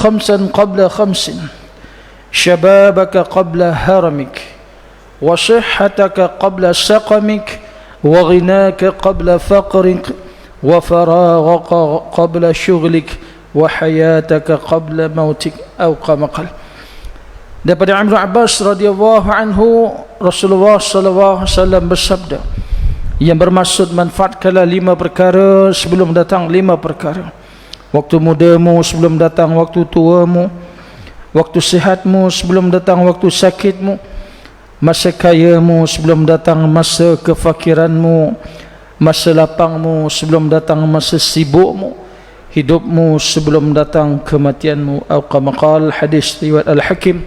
خمسا قبل خمس شبابك قبل هرمك وصحتك قبل سقمك وغناك قبل فقرك وفراغك قبل شغلك وحياتك قبل موتك أو كما قال. Daripada Ibnu Abbas radhiyallahu anhu, Rasulullah sallallahu alaihi wasallam bersabda, yang bermaksud manfaatkanlah 5 perkara sebelum datang 5 perkara. Waktu mudamu sebelum datang waktu tuamu, waktu sihatmu sebelum datang waktu sakitmu, masa kayamu sebelum datang masa kefakiranmu, masa lapangmu sebelum datang masa sibukmu, hidupmu sebelum datang kematianmu. Atau kama qala, hadis riwayat Al-Hakim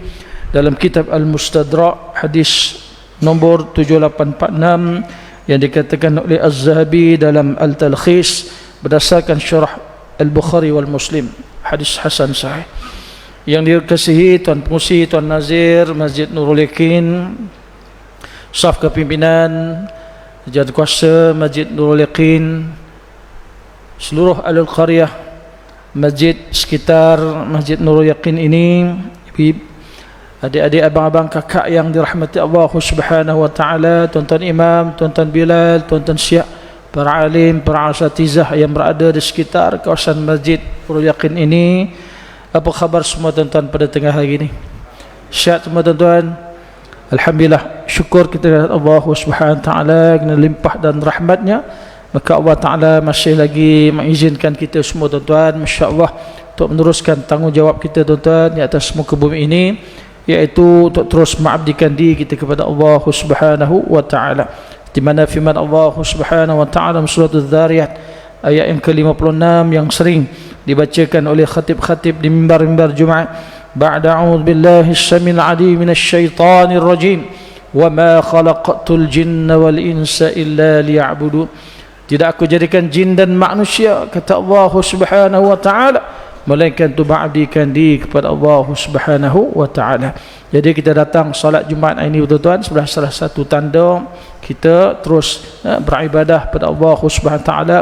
dalam kitab Al-Mustadrak, hadis nombor 7846, yang dikatakan oleh Az-Zahabi dalam Al-Talkhis berdasarkan syarah Al-Bukhari wal Muslim, hadis hasan sahih. Yang dikasihi Tuan Pengusi, Tuan Nazir Masjid Nurul Yaqin, staf kepimpinan, Jadukuasa Masjid Nurul Yaqin, seluruh alul qaryah masjid sekitar Masjid Nurul Yaqin ini, adik-adik, abang-abang, kakak yang dirahmati Allah Subhanahu wa taala, tuan-tuan imam, tuan-tuan Bilal, tuan-tuan Syiah, para alim, para asatizah yang berada di sekitar kawasan Masjid Nurul Yaqin ini. Apa khabar semua tuan-tuan pada tengah hari ini? Sihat semua tuan-tuan? Alhamdulillah, syukur kita kepada Allah Subhanahu wa taala kerana limpah dan rahmatnya, maka Allah Taala masih lagi mengizinkan kita semua tuan-tuan, masya-Allah, untuk meneruskan tanggungjawab kita tuan-tuan di atas muka bumi ini, iaitu untuk terus mengabdikan diri kita kepada Allah Subhanahu wa taala. Di mana firman Allah Subhanahu wa taala dalam surah Az-Zariyat ayat yang ke-56 yang sering dibacakan oleh khatib-khatib di mimbar-mimbar Jumaat, ba'da a'udzu billahi as-samil 'alim minasy syaithanir rajim, wa ma khalaqtul jinna wal insa illa liya'budun. Tidak aku jadikan jin dan manusia, kata Allah Subhanahu wa taala, melainkan tu mengabdikan diri kepada Allah Subhanahu wa taala. Jadi kita datang solat Jumaat ini tuan-tuan, sudah salah satu tanda kita terus beribadah pada Allah Subhanahu wa taala.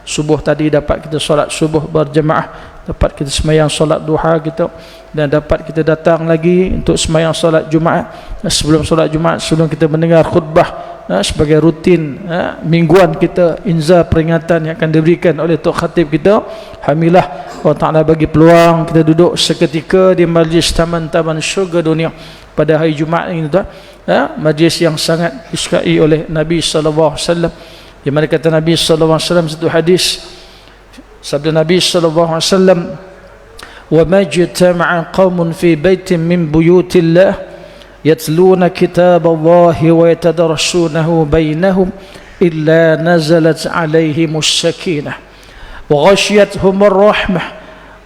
Subuh tadi dapat kita solat subuh berjemaah, dapat kita sembahyang solat duha kita, dan dapat kita datang lagi untuk sembahyang solat Jumaat. Sebelum solat Jumaat, sebelum kita mendengar khutbah sebagai rutin mingguan kita, inzar peringatan yang akan diberikan oleh Tok Khatib kita, alhamdulillah Allah Ta'ala bagi peluang kita duduk seketika di majlis taman-taman syurga dunia pada hari Jumaat ini tuan. Majlis yang sangat disukai oleh Nabi sallallahu alaihi wasallam, di mana kata Nabi sallallahu alaihi wasallam satu hadis, sabda Nabi sallallahu alaihi wasallam, wa majtama'a qaumun fi baitin min buyutillah yatluna kitaballahi wa yatadarasunahu bainahum illa nazalat alaihimus sakinah wa ghashiyatuhumur rahmah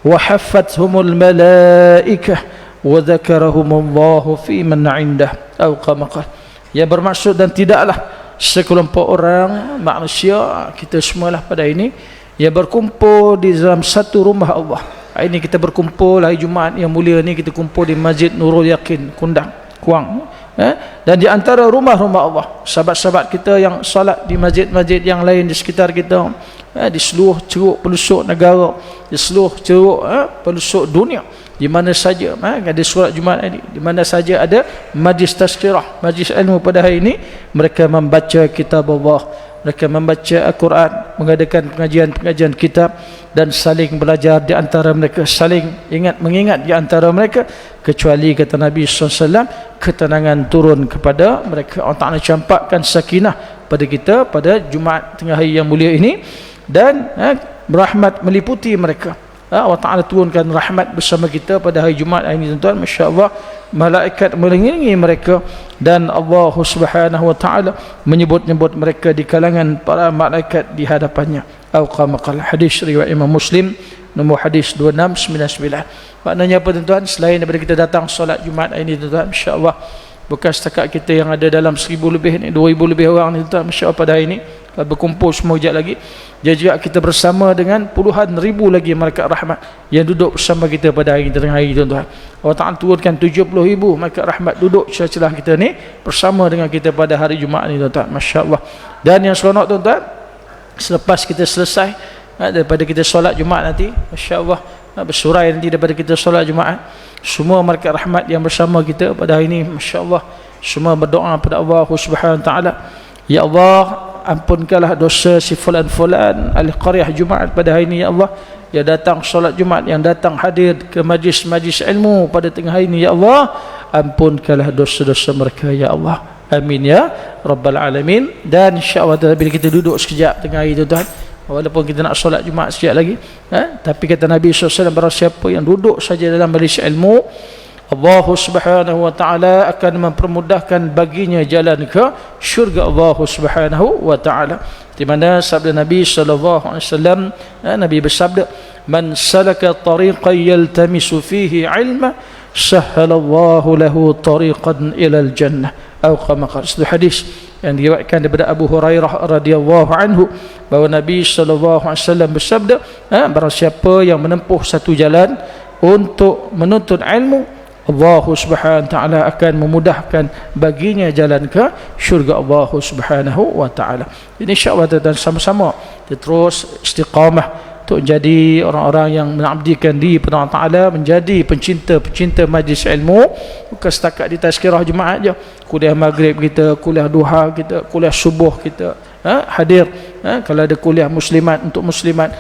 wa haffathumul malaikah wa dzakarahumullahu fi man 'indah. Atau kama qala, yang bermaksud, dan tidaklah sekelompok orang manusia, kita semualah pada ini, yang berkumpul di dalam satu rumah Allah. Hari ini kita berkumpul hari Jumaat yang mulia ni, kita kumpul di Masjid Nurul Yaqin, Kundang, Kuang, dan di antara rumah-rumah Allah, sahabat-sahabat kita yang salat di masjid-masjid yang lain di sekitar kita, di seluruh ceruk pelosok negara, di seluruh ceruk pelosok dunia, di mana saja ada solat Jumaat ini, di mana saja ada majlis tazkirah, majlis ilmu pada hari ini, mereka membaca kitab Allah, mereka membaca Al-Quran, mengadakan pengajian-pengajian kitab, dan saling belajar di antara mereka, saling mengingat di antara mereka, kecuali kata Nabi SAW, ketenangan turun kepada mereka. Allah Ta'ala campakkan sakinah pada kita pada Jumaat tengah hari yang mulia ini, dan rahmat meliputi mereka. Allah Ta'ala turunkan rahmat bersama kita pada hari Jumaat ini tuan-tuan, masya-Allah, malaikat meliringi mereka, dan Allah Subhanahu wa taala menyebut-nyebut mereka di kalangan para malaikat di hadapannya. Atau kama qala, hadis riwayat Imam Muslim nombor hadis 2699. Maknanya apa tuan-tuan? Selain daripada kita datang solat Jumaat ini tuan-tuan, masya-Allah, bukan setakat kita yang ada dalam 1000 lebih ni, 2000 lebih orang ni tuan-tuan, masya-Allah, pada hari ini berkumpul semua sekejap lagi, juga kita bersama dengan puluhan ribu lagi malaikat rahmat yang duduk bersama kita pada hari tengah hari tuan-tuan. Allah Ta'ala turunkan 70,000 malaikat rahmat duduk celah-celah kita ni bersama dengan kita pada hari Jumaat ni tuan-tuan, masya-Allah. Dan yang seronok tuan-tuan, selepas kita selesai daripada kita solat Jumaat nanti, masya-Allah, bersurai nanti daripada kita solat Jumaat. Semua malaikat rahmat yang bersama kita pada hari ini, masya-Allah, semua berdoa kepada Allah Subhanahu wa taala, ya Allah, ampunkanlah dosa si fulan-fulan ahli qaryah Jumaat pada hari ini ya Allah, yang datang solat Jumaat, yang datang hadir ke majlis-majlis ilmu pada tengah hari ini ya Allah, ampunkanlah dosa-dosa mereka ya Allah, amin ya rabbal alamin. Dan insya-Allah bila kita duduk sekejap tengah hari tu tuan, walaupun kita nak solat Jumaat sekejap lagi, tapi kata Nabi SAW, barang siapa yang duduk saja dalam majlis ilmu, Allah Subhanahu wa taala akan mempermudahkan baginya jalan ke syurga Allah Subhanahu wa taala. Di mana sabda Nabi sallallahu alaihi wasallam, Nabi bersabda, man salaka tariqan yaltamisu fihi ilma sahhalallahu lahu tariqan ila al-jannah, atau kama qala. Itu hadis yang diriwayatkan daripada Abu Hurairah radhiyallahu anhu, bahawa Nabi sallallahu alaihi wasallam bersabda, barang siapa yang menempuh satu jalan untuk menuntut ilmu, Allah Subhanahu wa taala akan memudahkan baginya jalan ke syurga Allah Subhanahu wa taala. Jadi insya-Allah tuan-tuan, sama-sama kita terus istiqamah untuk menjadi orang-orang yang mengabdikan diri kepada Allah Taala, menjadi pencinta-pencinta majlis ilmu, bukan setakat di tazkirah Jumaat je. Kuliah maghrib kita, kuliah duha kita, kuliah subuh kita hadir. Kalau ada kuliah muslimat untuk muslimat,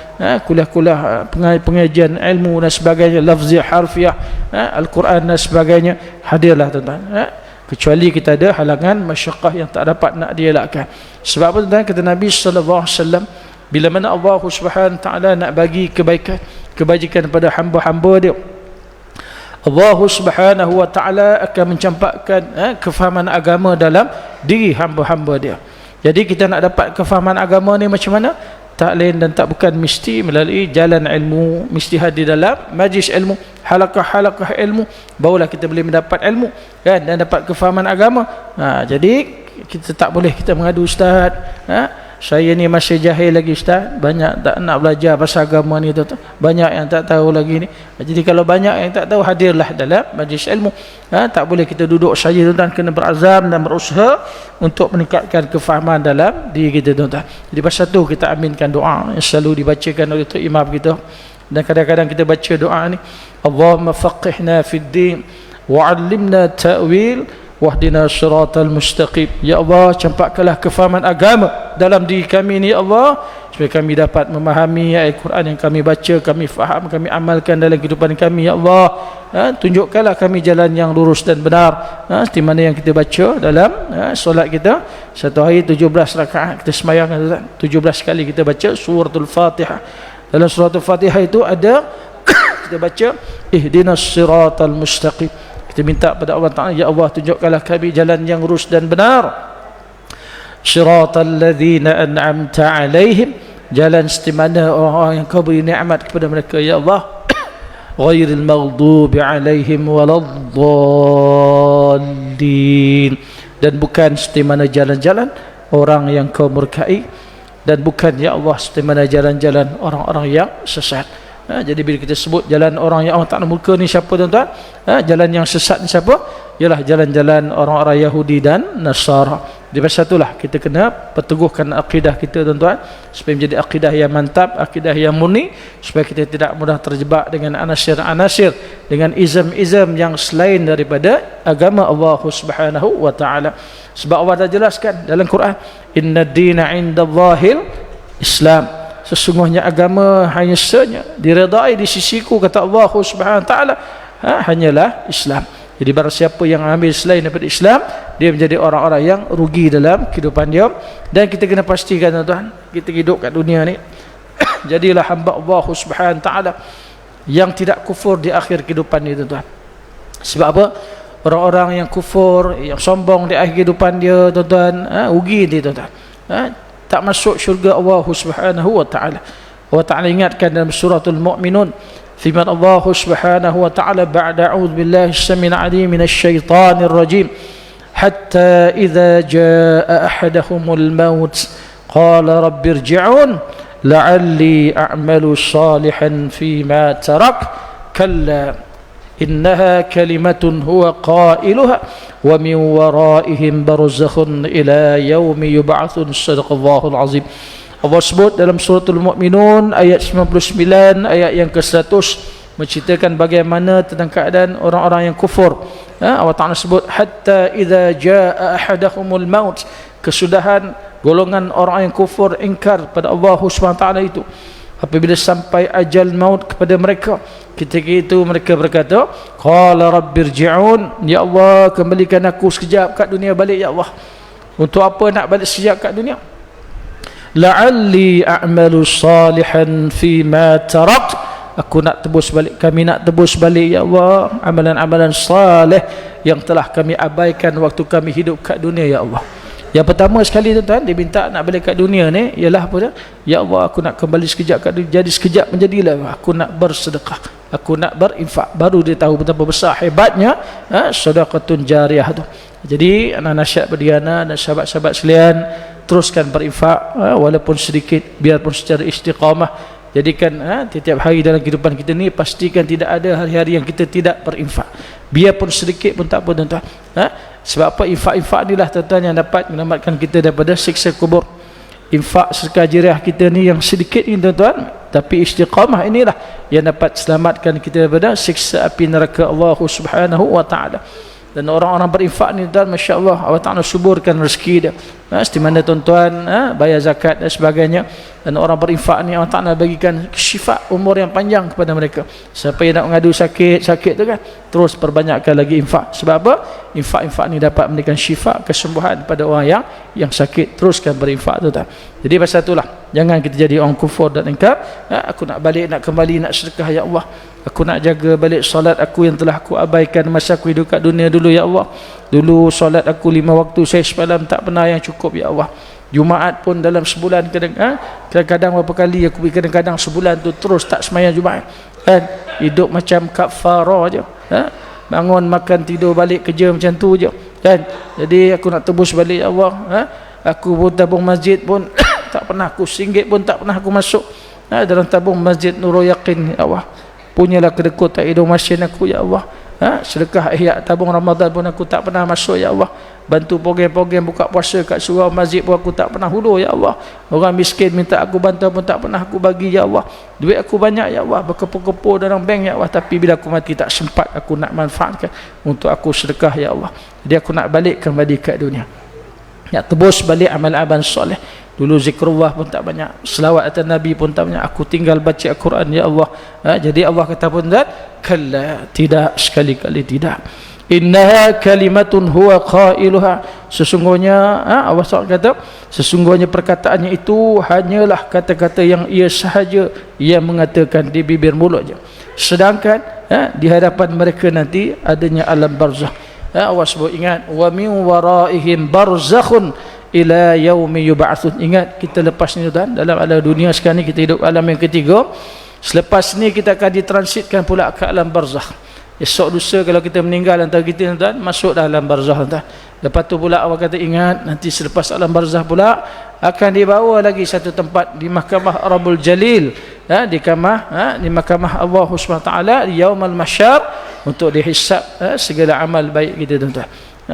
kuliah-kuliah pengajian ilmu dan sebagainya, lafziah, harfiah, Al-Quran dan sebagainya, hadirlah tuan-tuan. Kecuali kita ada halangan masyaqqah yang tak dapat nak dielakkan. Sebab apa tuan-tuan, kata Nabi sallallahu alaihi wasallam, bila mana Allah Subhanahu wa taala nak bagi kebajikan kepada hamba-hamba dia, Allah Subhanahu wa taala akan mencampakkan kefahaman agama dalam diri hamba-hamba dia. Jadi kita nak dapat kefahaman agama ni macam mana? Tak lain dan tak bukan mesti melalui jalan ilmu, mesti hadir dalam majlis ilmu, halaqah-halaqah ilmu, barulah kita boleh mendapat ilmu kan, dan dapat kefahaman agama. Jadi kita tak boleh kita mengadu, ustaz, saya ni masih jahil lagi ustaz, banyak tak nak belajar pasal agama ni tu, banyak yang tak tahu lagi ni. Jadi kalau banyak yang tak tahu, hadirlah dalam majlis ilmu. Tak boleh kita duduk saja tuan-tuan, kena berazam dan berusaha untuk meningkatkan kefahaman dalam diri kita tuan-tuan. Jadi pasal tu kita aminkan doa yang selalu dibacakan oleh tok imam kita, dan kadang-kadang kita baca doa ni, Allahumma faqihna fid din wa 'allimna ta'wil wahdina siratal mustaqim. Ya Allah, campakkanlah kefahaman agama dalam diri kami ni ya Allah, supaya kami dapat memahami ayat Quran yang kami baca, kami faham, kami amalkan dalam kehidupan kami ya Allah. Tunjukkanlah kami jalan yang lurus dan benar, seperti mana yang kita baca dalam solat kita. Satu hari 17 rakaat kita sembahyang, 17 kali kita baca suratul Fatihah. Dalam suratul Fatihah itu ada kita baca ihdinas siratal mustaqim. Kita minta pada Allah Ta'ala, ya Allah, tunjukkanlah kami jalan yang lurus dan benar. Siratal ladzina an'amta alaihim, jalan seperti mana orang yang kau beri nikmat kepada mereka ya Allah. Ghairil maghdubi alaihim waladdallin, dan bukan seperti mana jalan-jalan orang yang kau murkai, dan bukan ya Allah seperti mana jalan-jalan orang-orang yang sesat. Jadi bila kita sebut jalan orang yang Allah Ta'ala murka ni siapa tuan-tuan? Jalan yang sesat ni siapa? Ialah jalan-jalan orang-orang Yahudi dan Nasara. Di pasal itulah kita kena perteguhkan akidah kita tuan-tuan, supaya menjadi akidah yang mantap, akidah yang murni, supaya kita tidak mudah terjebak dengan anasir-anasir, dengan izam-izam yang selain daripada agama Allah Subhanahu wa Ta'ala. Sebab Allah dah jelaskan dalam Quran, inna dina indallahil Islam, sesungguhnya agama hanya sanya diredai di sisiku, kata Allah Subhanahu wa Ta'ala, hanyalah Islam. Jadi barang siapa yang ambil selain daripada Islam, dia menjadi orang-orang yang rugi dalam kehidupan dia. Dan kita kena pastikan tuan-tuan, kita hidup kat dunia ni jadilah hamba Allah Subhanahu wa Ta'ala yang tidak kufur di akhir kehidupan ni tuan-tuan. Sebab apa? Orang-orang yang kufur, yang sombong di akhir kehidupan dia tuan-tuan, rugi dia tuan-tuan, tak masuk syurga Allah Subhanahu wa Ta'ala. Allah Ta'ala ingatkan dalam suratul Mu'minun, firman Allah Subhanahu wa Ta'ala, ba'da a'udzu billahi as-sami'il 'alim minasy syaithanir rajim, hatta idza jaa'a ahadahumul maut qala rabbi irji'un la'alli a'malu salihan fima tarak kalla innaha kalimatun huwa qailuha wa min waraihim barzakhun ila yaumi yub'atsun. Shadaqallahul azim. Allah sebut dalam suratul Mu'minun ayat 99, ayat yang ke-100, menceritakan bagaimana tentang keadaan orang-orang yang kufur. Allah Ta'ala sebut hatta idza jaa ahadahumul maut, kesudahan golongan orang yang kufur ingkar pada Allah Subhanahu wa taala itu, apabila sampai ajal maut kepada mereka, ketika itu mereka berkata, qala rabbirji'un, ya Allah kembalikan aku sekejap kat dunia balik ya Allah. Untuk apa nak balik sekejap kat dunia? La'alli a'malu salihan fi ma tarakt, aku nak tebus balik, kami nak tebus balik ya Allah amalan-amalan salih yang telah kami abaikan waktu kami hidup kat dunia ya Allah. Yang pertama sekali tuan-tuan, dia minta nak balik kat dunia ni ialah apa dia? Ya Allah, aku nak kembali sekejap kat dunia, jadi sekejap menjadilah aku nak bersedekah, aku nak berinfak. Baru dia tahu betapa besar hebatnya sedekatun jariyah tu. Jadi anak nasihat berdiana dan sahabat-sahabat sekalian, teruskan berinfak walaupun sedikit, biarpun secara istiqamah. Jadikan tiap hari dalam kehidupan kita ni, pastikan tidak ada hari-hari yang kita tidak berinfak, biarpun sedikit pun tak apa tuan-tuan. Sebab apa? Infak-infak inilah tuan-tuan yang dapat menyelamatkan kita daripada siksa kubur. Infak sedekah jariah kita ni yang sedikit ni tuan-tuan, tapi istiqamah inilah yang dapat selamatkan kita daripada siksa api neraka Allah Subhanahu wa taala. Dan orang-orang berinfak ni tuan, masya-Allah, Allah Taala suburkan rezeki dia. Seperti mana tuan-tuan bayar zakat dan sebagainya. Dan orang berinfak ni Allah Taala bagikan syifa, umur yang panjang kepada mereka. Siapa yang nak mengadu sakit tu kan, terus perbanyakkan lagi infak. Sebab apa? Infak-infak ni dapat memberikan syifa, kesembuhan pada orang yang sakit. Teruskan berinfak tu tuan. Jadi pasal itulah, jangan kita jadi orang kufur dan ingkar. Aku nak balik, nak kembali, nak sedekah ya Allah. Aku nak jaga balik solat aku yang telah aku abaikan masa aku hidup kat dunia dulu ya Allah. Dulu solat aku 5 waktu saya semalam tak pernah yang cukup ya Allah. Jumaat pun dalam sebulan kadang-kadang berapa kali aku pergi, kadang-kadang sebulan tu terus tak semayang Jumaat. Hidup macam kafarah je. Bangun makan tidur balik kerja macam tu je. Jadi aku nak tebus balik ya Allah. Aku pun tabung masjid pun tak pernah aku, RM1 pun tak pernah aku masuk dalam tabung masjid Nurul Yaqin ya Allah. Punyalah kedekut tak hidung masin aku ya Allah. Sedekah ihya tabung Ramadan pun aku tak pernah masuk ya Allah. Bantu program-program buka puasa kat surau masjid pun aku tak pernah hulur ya Allah. Orang miskin minta aku bantu pun tak pernah aku bagi ya Allah. Duit aku banyak ya Allah, berkepul-kepul dalam bank ya Allah, tapi bila aku mati tak sempat aku nak manfaatkan untuk aku sedekah ya Allah. Jadi aku nak balik kembali ke dunia, nak tebus balik amal-amal soleh. Dulu zikrullah pun tak banyak, selawat atas Nabi pun tak banyak, aku tinggal baca Al-Quran ya Allah. Jadi Allah kata pun kalla, tidak, sekali-kali tidak. Innaha kalimatun huwa qailuha, sesungguhnya Allah SWT kata, sesungguhnya perkataannya itu hanyalah kata-kata yang ia sahaja yang mengatakan di bibir mulutnya, sedangkan di hadapan mereka nanti adanya alam barzakh. Allah sebut, ingat, wa min waraihim barzakhun ila yaumi yub'atsun. Ingat, kita lepas ni tuan, dalam alam dunia sekarang ni kita hidup alam yang ketiga. Selepas ni kita akan ditransitkan pula ke alam barzakh. Esok lusa kalau kita meninggal antara kita tuan, masuk dalam barzakh tuan. Lepas tu pula Allah kata, ingat, nanti selepas alam barzakh pula akan dibawa lagi satu tempat di mahkamah Rabbul Jalil, di mahkamah Allah Subhanahu wa taala di yaumul mahsyar, untuk dihisab segala amal baik kita tuan-tuan.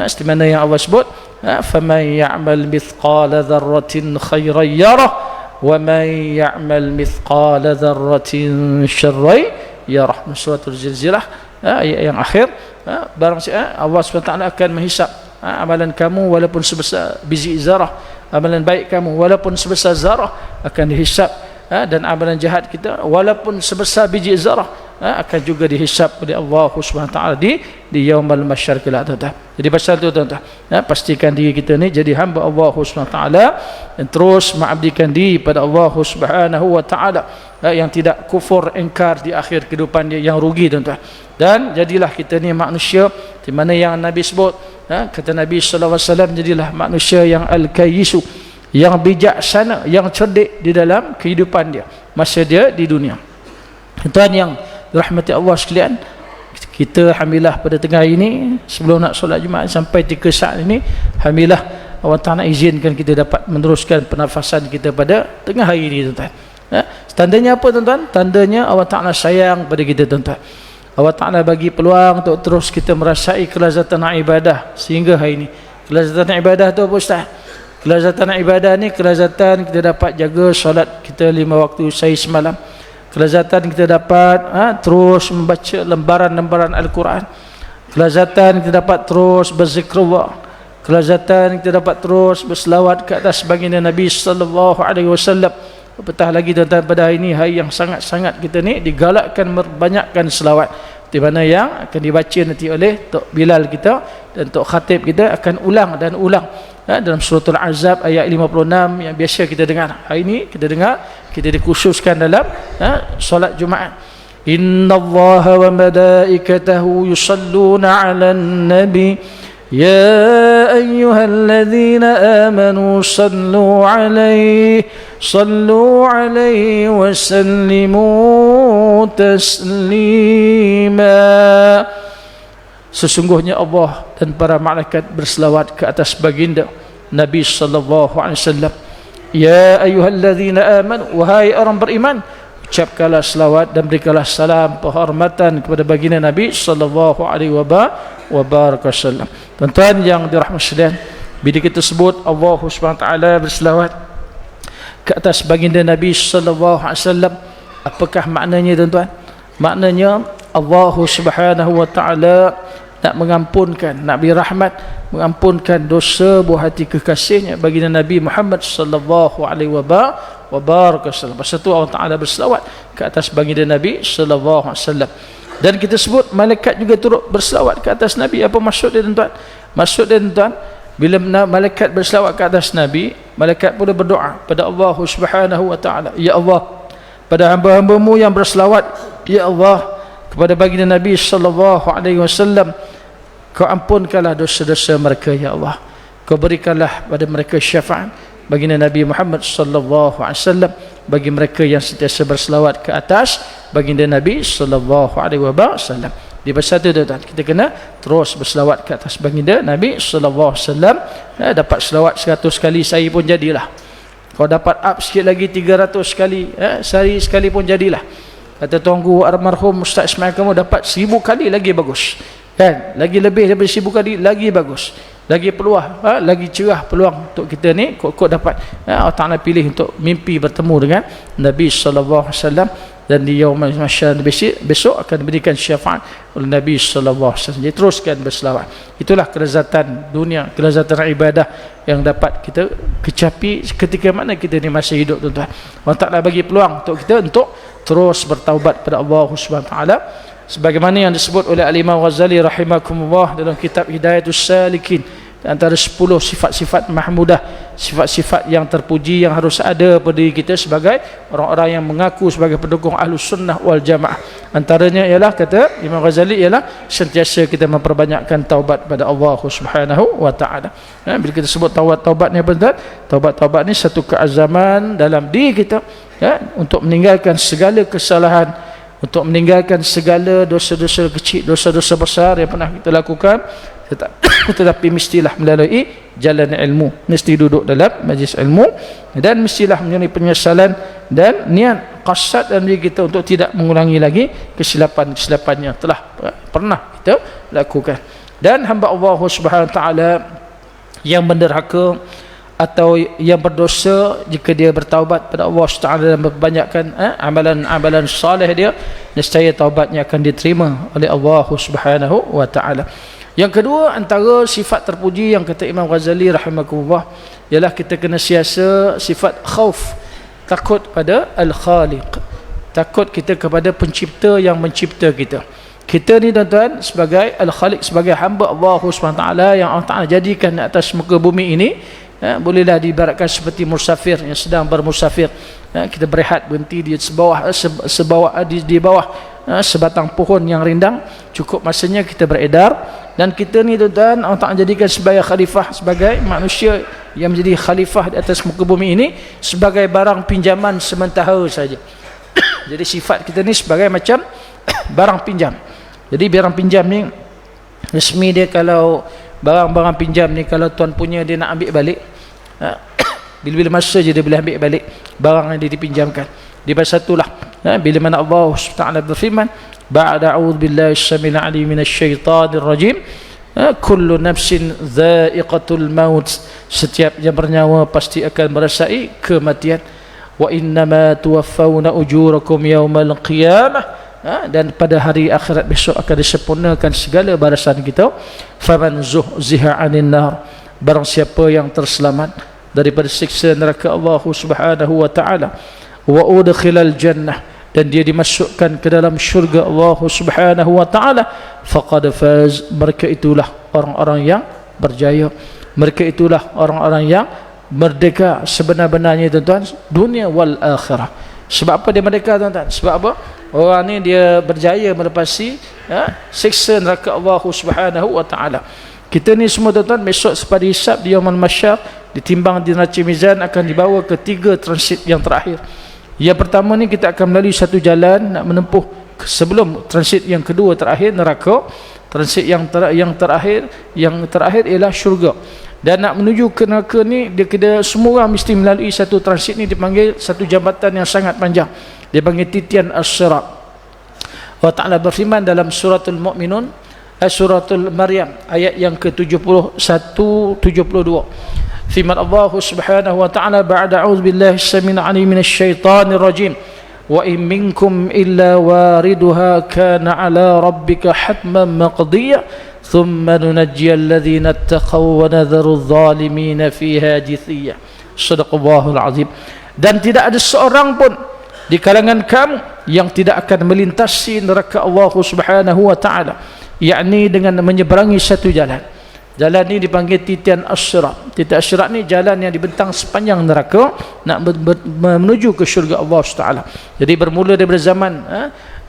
Seperti mana yang Allah sebut, faman ya'mal mithqala dzarratin khairan yarah wa man ya'mal mithqala dzarratin syarran yarah. Suratul Zilzilah ayat yang akhir. Barang Allah SWT akan menghisap amalan kamu walaupun sebesar biji zarah, amalan baik kamu walaupun sebesar zarah akan dihisap, dan amalan jahat kita walaupun sebesar biji zarah akan juga dihisap oleh Allah Subhanahu wa taala di yaumul mahsyar kelak tuan-tuan. Jadi pasal tu tuan-tuan, pastikan diri kita ni jadi hamba Allah Subhanahu wa taala dan terus mengabdikan diri pada Allah Subhanahu wa taala, yang tidak kufur ingkar di akhir kehidupan dia, yang rugi tuan-tuan. Dan jadilah kita ni manusia di mana yang Nabi sebut, kata Nabi sallallahu alaihi wasallam, jadilah manusia yang al-kayyisu, yang bijaksana, yang cerdik di dalam kehidupan dia masa dia di dunia. Tuan yang rahmati Allah sekalian, kita alhamdulillah pada tengah hari ini sebelum nak solat Jumaat sampai 3 saat ini, alhamdulillah Allah Ta'ala izinkan kita dapat meneruskan pernafasan kita pada tengah hari ini tuan-tuan. Tandanya apa tuan-tuan? Tandanya Allah Ta'ala sayang pada kita tuan-tuan. Allah Ta'ala bagi peluang untuk terus kita merasai kelazatan ibadah sehingga hari ini. Kelazatan ibadah tu apa Ustaz? Kelazatan ibadah ni kelazatan kita dapat jaga solat kita 5 waktu sehari semalam, kelezatan kita dapat terus membaca lembaran-lembaran Al-Quran, kelezatan kita dapat terus berzikrullah, kelezatan kita dapat terus berselawat ke atas baginda Nabi sallallahu alaihi wasallam. Apatah lagi tuan-tuan, pada hari ini hari yang sangat-sangat kita ni digalakkan merbanyakkan selawat, di mana yang akan dibaca nanti oleh Tok Bilal kita dan Tok Khatib kita akan ulang dan ulang dalam suratul Azab ayat 56 yang biasa kita dengar. Hari ini kita dengar, kita dikhususkan dalam solat Jumaat. Innallaha wa malaikatahu yusalluna 'alan nabi يا أيها الذين آمنوا صلوا عليه وسلموا تسليما. Sesungguhnya Allah dan para malaikat berselawat ke atas baginda Nabi sallallahu alaihi wasallam. Ya ayyuhalladzina amanu, wahai orang beriman, ucapkanlah selawat dan berikanlah salam penghormatan kepada baginda Nabi sallallahu alaihi wasallam. Tuan-tuan yang dirahmati sekalian, bila kita sebut Allah Subhanahu wa taala berselawat ke atas baginda Nabi sallallahu alaihi wasallam, apakah maknanya tuan-tuan? Maknanya Allah Subhanahu wa taala nak mengampunkan, nak beri rahmat, mengampunkan dosa buah hati kekasihnya baginda Nabi Muhammad sallallahu alaihi wasallam. Pasal itu Allah Taala berselawat ke atas baginda Nabi sallallahu alaihi wasallam. Dan kita sebut malaikat juga turut berselawat ke atas Nabi. Apa maksud dia tuan-tuan? Maksud dia tuan-tuan, bila malaikat berselawat ke atas Nabi, malaikat pun berdoa pada Allah Subhanahu wa taala, ya Allah, pada hamba-hambamu yang berselawat, ya Allah, kepada baginda Nabi sallallahu alaihi wasallam, kau ampunkanlah dosa-dosa mereka, ya Allah. Kau berikanlah pada mereka syafaat baginda Nabi Muhammad sallallahu alaihi wasallam, bagi mereka yang sentiasa berselawat ke atas baginda Nabi sallallahu alaihi wasallam. Di pasal itu tuan, kita kena terus berselawat ke atas baginda Nabi sallallahu alaihi wasallam. Dapat selawat 100 kali sehari pun jadilah. Kalau dapat up sikit lagi 300 kali sehari sekali pun jadilah. Kata tuanku almarhum Ustaz Ismail, kamu dapat 1000 kali lagi bagus, kan? Lagi lebih daripada 1000 kali lagi bagus, lagi peluang, lagi cerah peluang untuk kita ni kok dapat. Allah Ta'ala pilih untuk mimpi bertemu dengan Nabi sallallahu alaihi wasallam, dan di yaumul mahsyar besok akan diberikan syafaat oleh Nabi sallallahu alaihi wasallam. Jadi teruskan berselawat. Itulah kelezatan dunia, kelezatan ibadah yang dapat kita kecapi ketika mana kita ni masih hidup, tuan-tuan. Allah Ta'ala bagi peluang untuk kita untuk terus bertaubat pada Allah Subhanahu wa taala, sebagaimana yang disebut oleh Al-Imam Ghazali rahimakumullah dalam kitab Hidayatus Salikin. Antara 10 sifat-sifat mahmudah, sifat-sifat yang terpuji yang harus ada pada diri kita sebagai orang-orang yang mengaku sebagai pendukung Ahlus Sunnah wal Jamaah. Antaranya ialah, kata Imam Ghazali, ialah sentiasa kita memperbanyakkan taubat pada Allah Subhanahu wa taala. Bila kita sebut taubat ni apa tuan? Taubat ni satu keazaman dalam diri kita, untuk meninggalkan segala kesalahan, untuk meninggalkan segala dosa-dosa kecil, dosa-dosa besar yang pernah kita lakukan, tetapi mestilah melalui jalan ilmu, mesti duduk dalam majlis ilmu, dan mestilah mempunyai penyesalan dan niat qasad dalam diri kita untuk tidak mengulangi lagi kesilapan-kesilapan yang telah pernah kita lakukan. Dan hamba Allah Subhanahu wa taala yang menderhaka atau yang berdosa, jika dia bertaubat pada Allah Taala dan memperbanyakkan amalan-amalan soleh dia, nescaya taubatnya akan diterima oleh Allah Subhanahu wa taala. Yang kedua, antara sifat terpuji yang kata Imam Ghazali rahimahullah, ialah kita kena siasa sifat khauf, takut pada Al-Khaliq, takut kita kepada pencipta yang mencipta kita. Kita ni tuan-tuan sebagai Al-Khaliq, sebagai hamba Allah SWT yang Allah Ta'ala jadikan atas muka bumi ini, bolehlah diibaratkan seperti musafir yang sedang bermusafir. Kita berehat, berhenti di bawah sebatang pohon yang rindang, cukup masanya kita beredar. Dan kita ni tuan-tuan, Allah Ta'ala jadikan sebagai khalifah, sebagai manusia yang menjadi khalifah di atas muka bumi ini, sebagai barang pinjaman sementara saja. Jadi sifat kita ni sebagai macam barang pinjam. Jadi barang pinjam ni resmi dia, kalau barang-barang pinjam ni kalau tuan punya dia nak ambil balik, bila-bila masa je dia boleh ambil balik barang yang dia dipinjamkan. Di pasal itulah bila mana Allah Taala berfirman, ba'da a'udzubillahi syamil alim minasyaitanir rajim, kullu nafsin dha'iqatul maut, setiap yang bernyawa pasti akan merasai kematian. wa innama tuwaffawna ujurakum yaumal qiyamah, dan pada hari akhirat besok akan disempurnakan segala balasan kita. Faman zuhziha 'anil nar, barang siapa yang terselamat daripada siksa neraka Allah Subhanahu wa taala, wa udkhilal jannah, dan dia dimasukkan ke dalam syurga Allah Subhanahu wa taala, faqad faz, mereka itulah orang-orang yang berjaya, mereka itulah orang-orang yang merdeka sebenar-benarnya tuan-tuan, dunia wal akhirah. Sebab apa dia merdeka tuan-tuan? Sebab apa? Orang ni dia berjaya melepasi siksa neraka Allah Subhanahu wa taala. Kita ni semua tuan-tuan besok pada hisab di yaumul mahsyar, ditimbang di neraca mizan, akan dibawa ke 3 transit yang terakhir. Yang pertama ni kita akan melalui satu jalan nak menempuh sebelum transit yang kedua terakhir, neraka. Transit yang terakhir ialah syurga. Dan nak menuju ke neraka ni, dia kena semua orang mesti melalui satu transit ni, dipanggil satu jambatan yang sangat panjang, dia panggil titian as-sirat. Allah Ta'ala berfirman dalam suratul Mu'minun, suratul Maryam ayat yang ke-71 72, firman Allah Subhanahu wa ta'ala, ba'da a'udzu billahi as-sami'il 'alim minasy syaithanir rajim, wa in minkum illa wariduha kana 'ala rabbika hatman maqdiyya thumma nunajjiyal ladzina ittaqaw wa nadharul zalimina fiha jithiyya. Shadaqallahul azim. Dan tidak ada seorang pun di kalangan kamu yang tidak akan melintasi neraka Allah Subhanahu wa taala, yakni dengan menyeberangi satu jalan. Jalan ni dipanggil titian as-sirat. Titian as-sirat ni jalan yang dibentang sepanjang neraka nak menuju ke syurga Allah Taala. Jadi bermula daripada zaman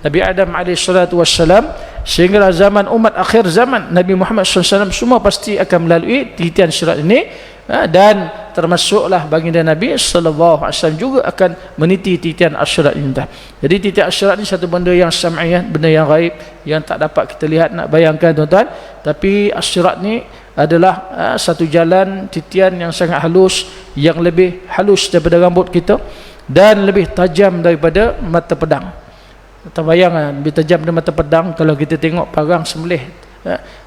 Nabi Adam alaihissalatu wassalam sehingga zaman umat akhir zaman Nabi Muhammad SAW, semua pasti akan melalui titian sirat ini, dan termasuklah baginda Nabi sallallahu alaihi wasallam juga akan meniti titian asyirat ini. Jadi titian asyirat ini satu benda yang sam'iyah, benda yang gaib yang tak dapat kita lihat, nak bayangkan tuan-tuan. Tapi asyirat ni adalah satu jalan titian yang sangat halus, yang lebih halus daripada rambut kita dan lebih tajam daripada mata pedang. Tak bayang lebih tajam daripada mata pedang. Kalau kita tengok parang sembelih,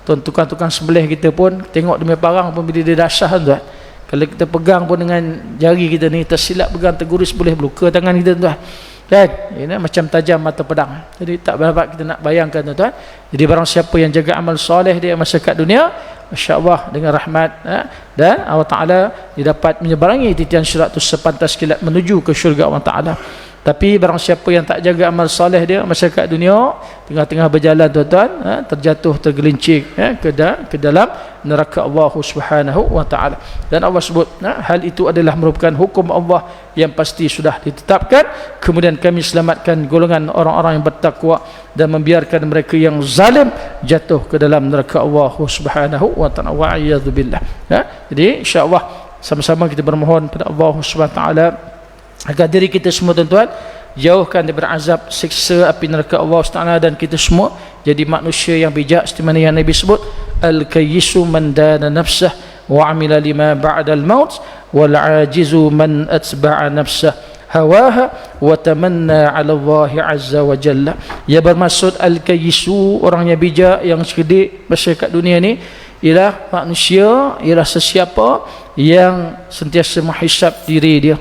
tukang-tukang sembelih kita pun tengok demi parang pun bila dia dasar tuan. Kalau kita pegang pun dengan jari kita ni, tersilap pegang terguris boleh berluka tangan kita tuan. Kan? Ini macam tajam mata pedang. Jadi tak dapat kita nak bayangkan tuan. Jadi barang siapa yang jaga amal soleh dia masa kat dunia, masya-Allah, dengan rahmat dan Allah Taala, dia dapat menyeberangi titian sirat itu sepantas kilat menuju ke syurga Allah Taala. Tapi barang siapa yang tak jaga amal soleh dia masa kat dunia, tengah-tengah berjalan tuan-tuan, terjatuh, tergelincir ke dalam neraka Allah Subhanahu wa taala. Dan Allah sebut hal itu adalah merupakan hukum Allah yang pasti sudah ditetapkan. Kemudian kami selamatkan golongan orang-orang yang bertakwa dan membiarkan mereka yang zalim jatuh ke dalam neraka Allah Subhanahu wa taala. Wa a'yadzubillah. Jadi insya-Allah sama-sama kita bermohon pada Allah Subhanahu wa taala agar diri kita semua tuan-tuan jauhkan daripada azab siksa api neraka Allah Taala, dan kita semua jadi manusia yang bijak seperti mana yang Nabi sebut, al-kayyisu man dana nafsah wa amila lima ba'dal maut wal ajizu man atba'a nafsah hawaha wa tamanna 'ala Allah azza wa jalla. Ya, bermaksud al-kayyisu, orang yang bijak, yang cerdik masa kat dunia ni, ialah manusia, ialah sesiapa yang sentiasa menghisap diri dia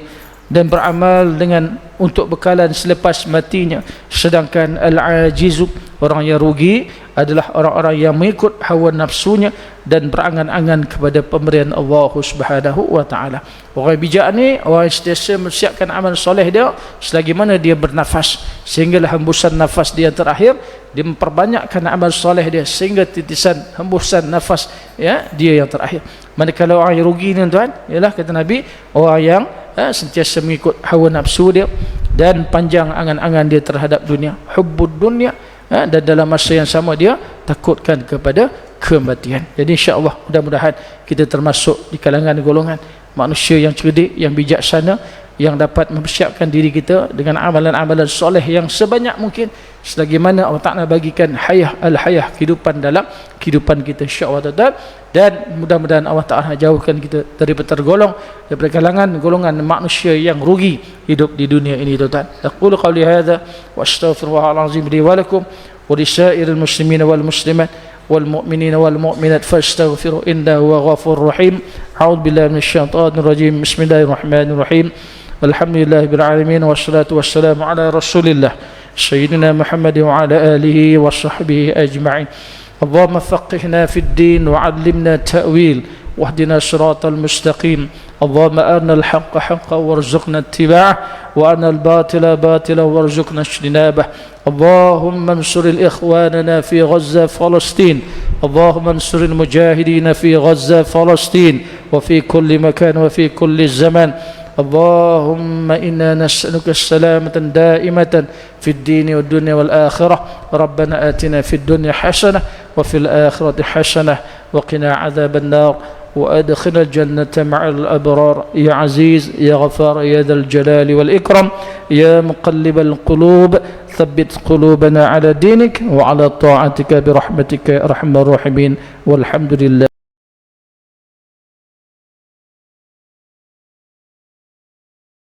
dan beramal dengan untuk bekalan selepas matinya. Sedangkan al-ajizu, orang yang rugi, adalah orang-orang yang mengikut hawa nafsunya dan berangan-angan kepada pemberian Allah Subhanahu wa taala. Orang bijak ni orang yang sentiasa mempersiapkan amal soleh dia selagi mana dia bernafas, sehinggalah hembusan nafas dia terakhir, dia memperbanyakkan amal soleh dia sehingga titisan hembusan nafas dia yang terakhir. Manakala orang yang rugi ni tuan, ialah kata Nabi, orang yang sentiasa mengikut hawa nafsu dia dan panjang angan-angan dia terhadap dunia, hubbud dunya, dan dalam masa yang sama dia takutkan kepada kematian. Jadi insya-Allah mudah-mudahan kita termasuk di kalangan golongan manusia yang cerdik, yang bijaksana, yang dapat mempersiapkan diri kita dengan amalan-amalan soleh yang sebanyak mungkin selagi mana Allah Ta'ala bagikan hayah kehidupan dalam kehidupan kita, insya-Allah tuan-tuan. Dan mudah-mudahan Allah Ta'ala jauhkan kita daripada tergolong daripada kalangan golongan manusia yang rugi hidup di dunia ini tuan-tuan. Aqulu qawli hadza wa astaghfirullahal azim li wa lakum wa lisairil muslimin wal muslimat wal mu'minin wal mu'minat fastaghfiru innahu huwal ghafurur rahim. A'udzu billahi minasy syaithanir rajim. Bismillahirrahmanirrahim. Alhamdulillah bil alamin wassalatu wassalamu ala Rasulillah Sayyidina Muhammad wa ala alihi wa sahbihi ajma'in. اللهم فقهنا في الدين وعلمنا التأويل واهدنا الصراط المستقيم. اللهم أرنا الحق حقا وارزقنا اتباعه وأرنا الباطل باطلا وارزقنا اجتنابه. اللهم انصر الإخواننا في غزة فلسطين. اللهم انصر المجاهدين في غزة فلسطين وفي كل مكان وفي كل زمان. اللهم إنا نسألك السلامة دائمة في الدين والدنيا والآخرة. ربنا آتنا في الدنيا حسنة وفي الآخرة حسنة وقنا عذاب النار وأدخلنا الجنة مع الأبرار يا عزيز يا غفار يا ذا الجلال والإكرام يا مقلب القلوب ثبت قلوبنا على دينك وعلى طاعتك برحمتك يا أرحم الراحمين والحمد لله.